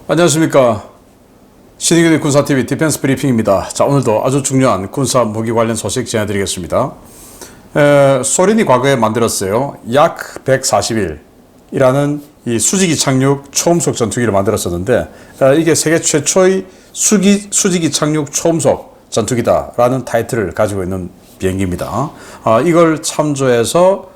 안녕하십니까. 신의균의 군사TV 디펜스 브리핑입니다. 자, 오늘도 아주 중요한 군사 무기 관련 소식 전해드리겠습니다. 소련이 과거에 만들었어요. 약 141이라는 이 수직이 착륙 초음속 전투기를 만들었었는데, 이게 세계 최초의 수직이 착륙 초음속 전투기다라는 타이틀을 가지고 있는 비행기입니다. 이걸 참조해서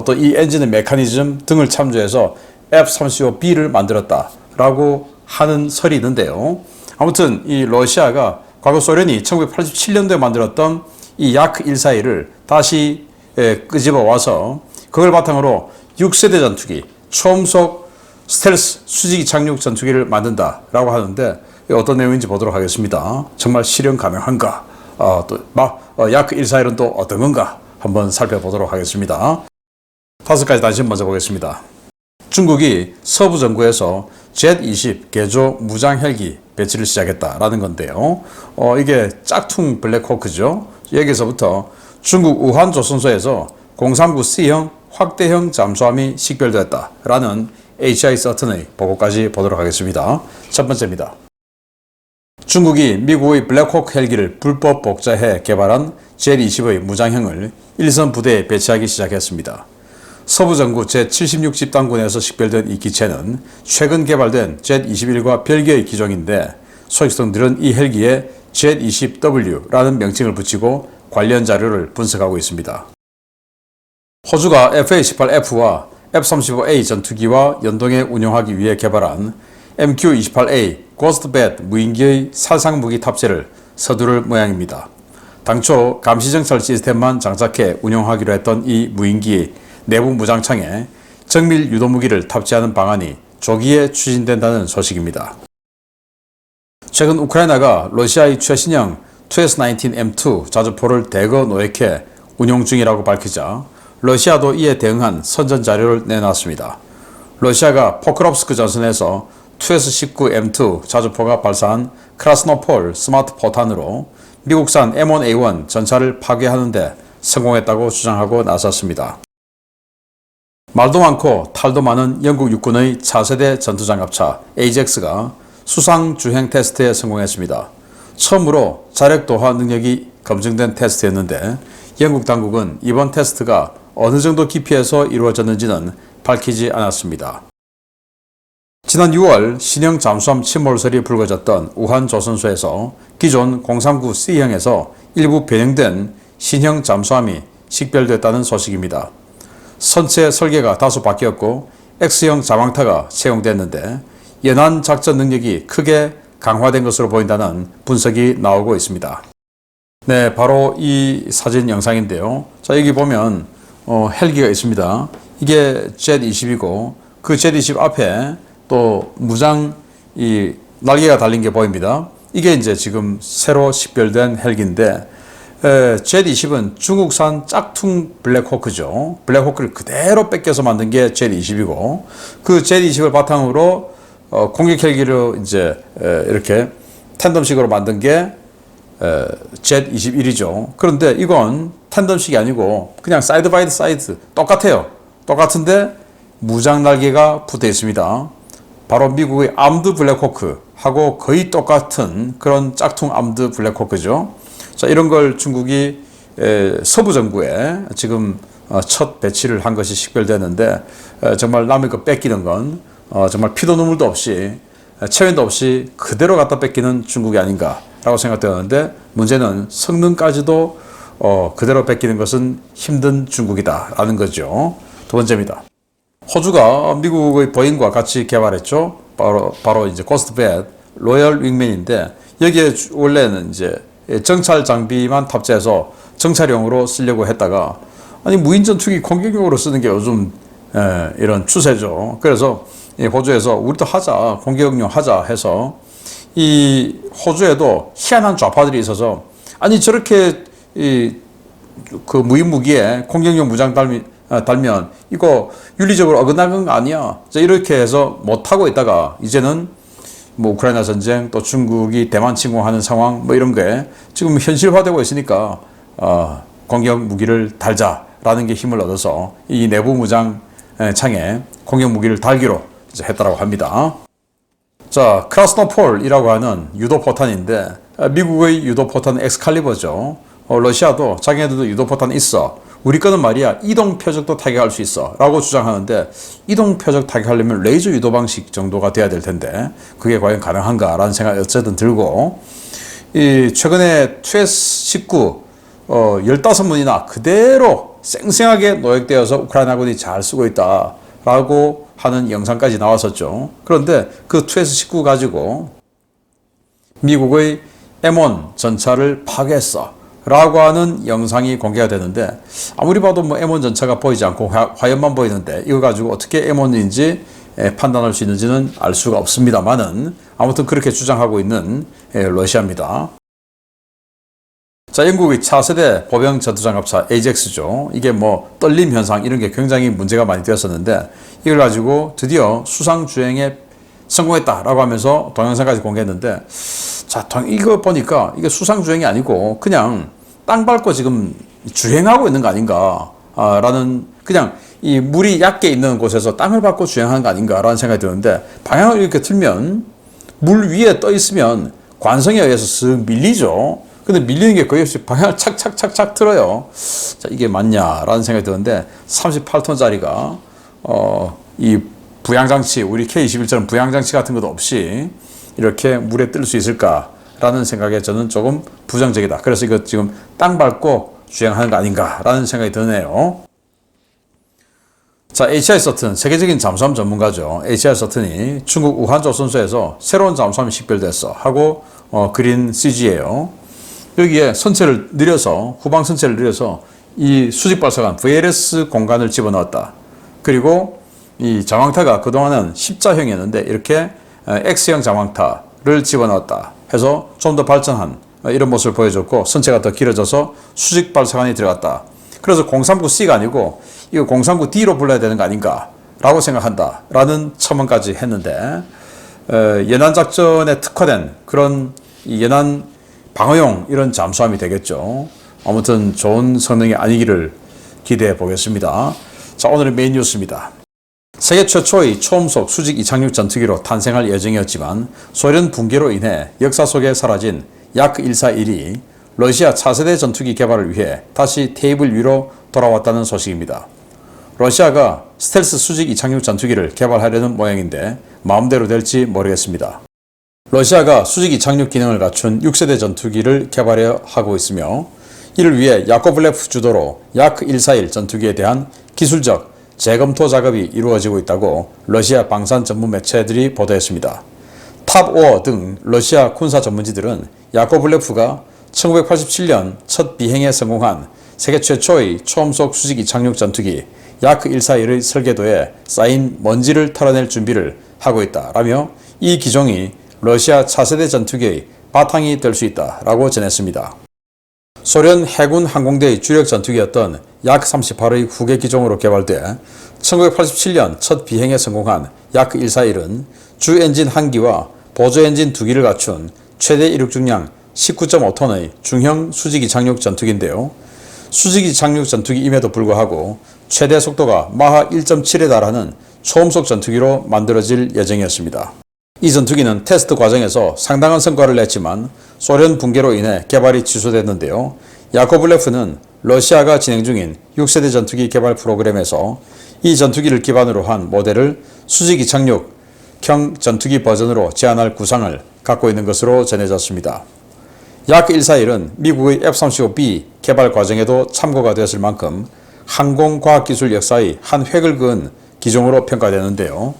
또 이 엔진의 메커니즘 등을 참조해서 F-35B를 만들었다라고 하는 설이 있는데요. 아무튼 이 러시아가 과거 소련이 1987년도에 만들었던 이 야크 141을 다시 끄집어 와서 그걸 바탕으로 6세대 전투기, 초음속 스텔스 수직이 착륙 전투기를 만든다라고 하는데, 어떤 내용인지 보도록 하겠습니다. 정말 실현 가능한가? 야크 141은 또 어떤 건가? 한번 살펴보도록 하겠습니다. 5가지 단신 먼저 보겠습니다. 중국이 서부 전구에서 Z-20 개조 무장 헬기 배치를 시작했다라는 건데요. 이게 짝퉁 블랙호크죠. 여기서부터 중국 우한 조선소에서 039C형 확대형 잠수함이 식별됐다라는 HI 서튼의 보고까지 보도록 하겠습니다. 첫 번째입니다. 중국이 미국의 블랙호크 헬기를 불법 복제해 개발한 Z-20의 무장형을 일선 부대에 배치하기 시작했습니다. 서부 전구 제76집단군에서 식별된 이 기체는 최근 개발된 Z-21과 별개의 기종인데, 소식통들은 이 헬기에 Z-20W라는 명칭을 붙이고 관련 자료를 분석하고 있습니다. 호주가 FA-18F와 F-35A 전투기와 연동해 운용하기 위해 개발한 MQ-28A 고스트뱃 무인기의 살상무기 탑재를 서두를 모양입니다. 당초 감시정찰 시스템만 장착해 운용하기로 했던 이 무인기의 내부 무장창에 정밀 유도무기를 탑재하는 방안이 조기에 추진된다는 소식입니다. 최근 우크라이나가 러시아의 최신형 2S19M2 자주포를 대거 노획해 운용 중이라고 밝히자 러시아도 이에 대응한 선전 자료를 내놨습니다. 러시아가 포크롭스크 전선에서 2S19M2 자주포가 발사한 크라스노폴 스마트 포탄으로 미국산 M1A1 전차를 파괴하는 데 성공했다고 주장하고 나섰습니다. 말도 많고 탈도 많은 영국 육군의 차세대 전투장갑차 AJAX가 수상 주행 테스트에 성공했습니다. 처음으로 자력 도하 능력이 검증된 테스트였는데, 영국 당국은 이번 테스트가 어느 정도 깊이에서 이루어졌는지는 밝히지 않았습니다. 지난 6월 신형 잠수함 침몰설이 불거졌던 우한 조선소에서 기존 039C형에서 일부 변형된 신형 잠수함이 식별됐다는 소식입니다. 선체 설계가 다소 바뀌었고 X형 자망타가 채용됐는데, 연안 작전 능력이 크게 강화된 것으로 보인다는 분석이 나오고 있습니다. 네, 바로 이 사진 영상인데요. 자, 여기 보면 헬기가 있습니다. 이게 Z-20이고 그 Z-20 앞에 또 무장 이 날개가 달린 게 보입니다. 이게 이제 지금 새로 식별된 헬기인데, Z-20은 중국산 짝퉁 블랙호크죠. 블랙호크를 그대로 뺏겨서 만든 게 Z-20이고, 그 Z-20을 바탕으로 공격 헬기를 이제 이렇게 텐덤식으로 만든 게 Z-21이죠. 그런데 이건 텐덤식이 아니고 그냥 사이드 바이 사이드 똑같아요. 똑같은데 무장 날개가 붙어 있습니다. 바로 미국의 암드 블랙호크하고 거의 똑같은 그런 짝퉁 암드 블랙호크죠. 자, 이런 걸 중국이 서부 전구에 지금 첫 배치를 한 것이 식별되는데, 정말 남의 거 뺏기는 건 정말 피도 눈물도 없이 체면도 없이 그대로 갖다 뺏기는 중국이 아닌가라고 생각되었는데, 문제는 성능까지도 그대로 뺏기는 것은 힘든 중국이다라는 거죠. 두 번째입니다. 호주가 미국의 보잉과 같이 개발했죠. 바로 이제 고스트뱃 로열 윙맨인데, 여기에 원래는 이제 정찰 장비만 탑재해서 정찰용으로 쓰려고 했다가, 아니 무인 전투기 공격용으로 쓰는 게 요즘 이런 추세죠. 그래서 호주에서 우리도 하자, 공격용 하자 해서, 이 호주에도 희한한 좌파들이 있어서, 아니 저렇게 그 무인 무기에 공격용 무장 달면 이거 윤리적으로 어긋나는 거 아니야, 이렇게 해서 못하고 있다가 이제는 뭐 우크라이나 전쟁, 또 중국이 대만 침공하는 상황, 뭐 이런 게 지금 현실화되고 있으니까 공격 무기를 달자라는 게 힘을 얻어서 이 내부 무장 창에 공격 무기를 달기로 이제 했다라고 합니다. 자, 크라스노폴이라고 하는 유도포탄인데 미국의 유도포탄 엑스칼리버죠. 러시아도 자기네들도 유도포탄 있어. 우리 거는 말이야 이동 표적도 타격할 수 있어 라고 주장하는데 이동 표적 타격하려면 레이저 유도 방식 정도가 돼야 될 텐데 그게 과연 가능한가 라는 생각이 어쨌든 들고 이 최근에 TS-19 15문이나 그대로 쌩쌩하게 노획되어서 우크라이나군이 잘 쓰고 있다 라고 하는 영상까지 나왔었죠. 그런데 그 TS-19 가지고 미국의 M1 전차를 파괴했어 라고 하는 영상이 공개가 되는데 아무리 봐도 뭐 M1 전차가 보이지 않고 화염만 보이는데 이거 가지고 어떻게 M1인지 판단할 수 있는지는 알 수가 없습니다만은 아무튼 그렇게 주장하고 있는 러시아입니다. 자, 영국의 차세대 보병 전투장갑차 AJAX죠. 이게 뭐 떨림 현상 이런 게 굉장히 문제가 많이 되었었는데 이걸 가지고 드디어 수상 주행에 성공했다라고 하면서 동영상까지 공개했는데 자, 이거 보니까 이게 수상 주행이 아니고 그냥 땅 밟고 지금 주행하고 있는 거 아닌가 라는 그냥 이 물이 얕게 있는 곳에서 땅을 밟고 주행하는 거 아닌가 라는 생각이 드는데 방향을 이렇게 틀면 물 위에 떠 있으면 관성에 의해서 쓱 밀리죠. 근데 밀리는 게 거의 없이 방향을 착착착착 틀어요. 자, 이게 맞냐라는 생각이 드는데 38톤짜리가 이 부양장치, 우리 K21처럼 부양장치 같은 것도 없이 이렇게 물에 뜰 수 있을까라는 생각에 저는 조금 부정적이다. 그래서 이거 지금 땅 밟고 주행하는 거 아닌가라는 생각이 드네요. 자, HI 서튼 세계적인 잠수함 전문가죠. HI 서튼이 중국 우한조 선수에서 새로운 잠수함이 식별됐어 하고 그린 CG예요. 여기에 선체를 늘려서 후방 선체를 늘려서 이 수직 발사관 VLS 공간을 집어넣었다. 그리고 이 자왕타가 그동안은 십자형이었는데 이렇게 X형 자왕타를 집어넣었다 해서 좀 더 발전한 이런 모습을 보여줬고 선체가 더 길어져서 수직 발사관이 들어갔다. 그래서 039C가 아니고 이거 039D로 불러야 되는 거 아닌가 라고 생각한다 라는 첨언까지 했는데 연안 작전에 특화된 그런 연안 방어용 이런 잠수함이 되겠죠. 아무튼 좋은 성능이 아니기를 기대해 보겠습니다. 자, 오늘의 메인 뉴스입니다. 세계 최초의 초음속 수직 이착륙 전투기로 탄생할 예정이었지만 소련 붕괴로 인해 역사 속에 사라진 약141이 러시아 차세대 전투기 개발을 위해 다시 테이블 위로 돌아왔다는 소식입니다. 러시아가 스텔스 수직 이착륙 전투기를 개발하려는 모양인데 마음대로 될지 모르겠습니다. 러시아가 수직 이착륙 기능을 갖춘 6세대 전투기를 개발해 하고 있으며 이를 위해 야코블레프 주도로 약141 전투기에 대한 기술적 재검토 작업이 이루어지고 있다고 러시아 방산 전문 매체들이 보도했습니다. 탑5 등 러시아 군사 전문지들은 야코블레프가 1987년 첫 비행에 성공한 세계 최초의 초음속 수직 이착륙 전투기 약141의 설계도에 쌓인 먼지를 털어낼 준비를 하고 있다라며 이 기종이 러시아 차세대 전투기의 바탕이 될 수 있다라고 전했습니다. 소련 해군 항공대의 주력 전투기였던 약-38의 후계 기종으로 개발돼 1987년 첫 비행에 성공한 약-141은 주 엔진 1기와 보조 엔진 2기를 갖춘 최대 이륙 중량 19.5톤의 중형 수직 이착륙 전투기인데요. 수직 이착륙 전투기임에도 불구하고 최대 속도가 마하 1.7에 달하는 초음속 전투기로 만들어질 예정이었습니다. 이 전투기는 테스트 과정에서 상당한 성과를 냈지만 소련 붕괴로 인해 개발이 취소됐는데요. 야코블레프는 러시아가 진행 중인 6세대 전투기 개발 프로그램에서 이 전투기를 기반으로 한 모델을 수직 이착륙형 전투기 버전으로 제안할 구상을 갖고 있는 것으로 전해졌습니다. 약141은 미국의 F-35B 개발 과정에도 참고가 되었을 만큼 항공과학기술 역사의 한 획을 그은 기종으로 평가되는데요.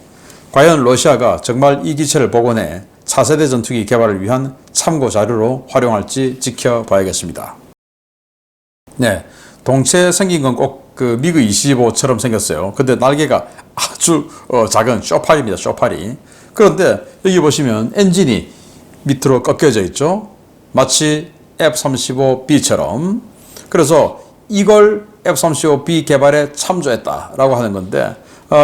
과연 러시아가 정말 이 기체를 복원해 차세대 전투기 개발을 위한 참고 자료로 활용할지 지켜봐야겠습니다. 네, 동체 생긴 건 꼭 그 미그 25처럼 생겼어요. 근데 날개가 아주 작은 쇼파리입니다. 쇼파리. 그런데 여기 보시면 엔진이 밑으로 꺾여져 있죠. 마치 F-35B처럼. 그래서 이걸 F-35B 개발에 참조했다라고 하는 건데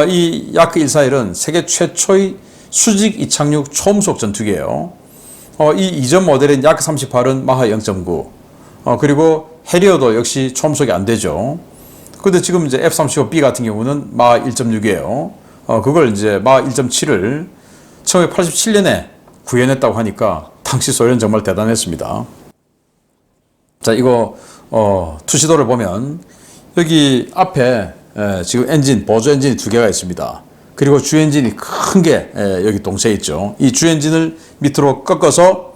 이 야크141은 세계 최초의 수직 이착륙 초음속 전투기예요. 이 이전 모델인 야크38은 마하 0.9 그리고 해리어도 역시 초음속이 안 되죠. 근데 지금 이제 F-35B 같은 경우는 마하 1.6이에요. 그걸 이제 마하 1.7을 1987년에 구현했다고 하니까 당시 소련 정말 대단했습니다. 자, 이거 투시도를 보면 여기 앞에 지금 엔진, 보조 엔진이 두 개가 있습니다. 그리고 주 엔진이 큰 게 여기 동체에 있죠. 이 주 엔진을 밑으로 꺾어서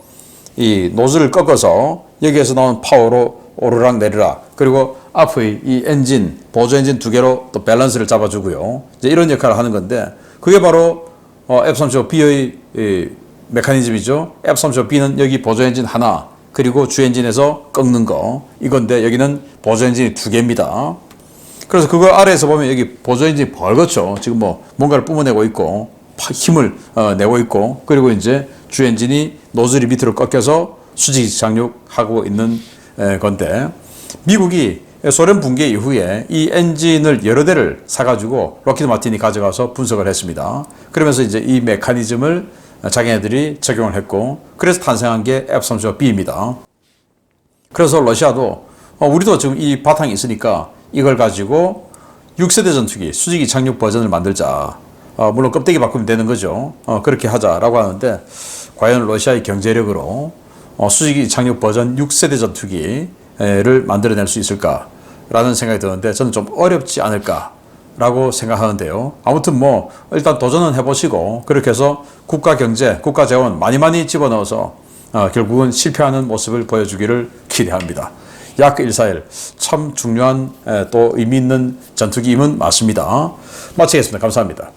이 노즐을 꺾어서 여기에서 나온 파워로 오르락 내리락, 그리고 앞의 이 엔진, 보조 엔진 두 개로 또 밸런스를 잡아주고요. 이제 이런 역할을 하는 건데, 그게 바로 F-35B의 메커니즘이죠. F-35B는 여기 보조 엔진 하나, 그리고 주 엔진에서 꺾는 거, 이건데 여기는 보조 엔진이 두 개입니다. 그래서 그거 아래에서 보면 여기 보조 엔진이 벌겋죠. 지금 뭐 뭔가를 뿜어내고 있고 힘을 내고 있고, 그리고 이제 주 엔진이 노즐이 밑으로 꺾여서 수직 착륙하고 있는 건데, 미국이 소련 붕괴 이후에 이 엔진을 여러 대를 사가지고 록히드 마틴이 가져가서 분석을 했습니다. 그러면서 이제 이 메커니즘을 자기네들이 적용을 했고, 그래서 탄생한 게 F-35B입니다. 그래서 러시아도 우리도 지금 이 바탕이 있으니까 이걸 가지고 6세대 전투기 수직이 착륙 버전을 만들자. 물론 껍데기 바꾸면 되는 거죠. 그렇게 하자라고 하는데, 과연 러시아의 경제력으로 수직이 착륙 버전 6세대 전투기를 만들어낼 수 있을까라는 생각이 드는데, 저는 좀 어렵지 않을까라고 생각하는데요. 아무튼 뭐 일단 도전은 해보시고, 그렇게 해서 국가 경제, 국가 재원 많이 집어넣어서 결국은 실패하는 모습을 보여주기를 기대합니다. 약 141, 참 중요한 또 의미 있는 전투기임은 맞습니다. 마치겠습니다. 감사합니다.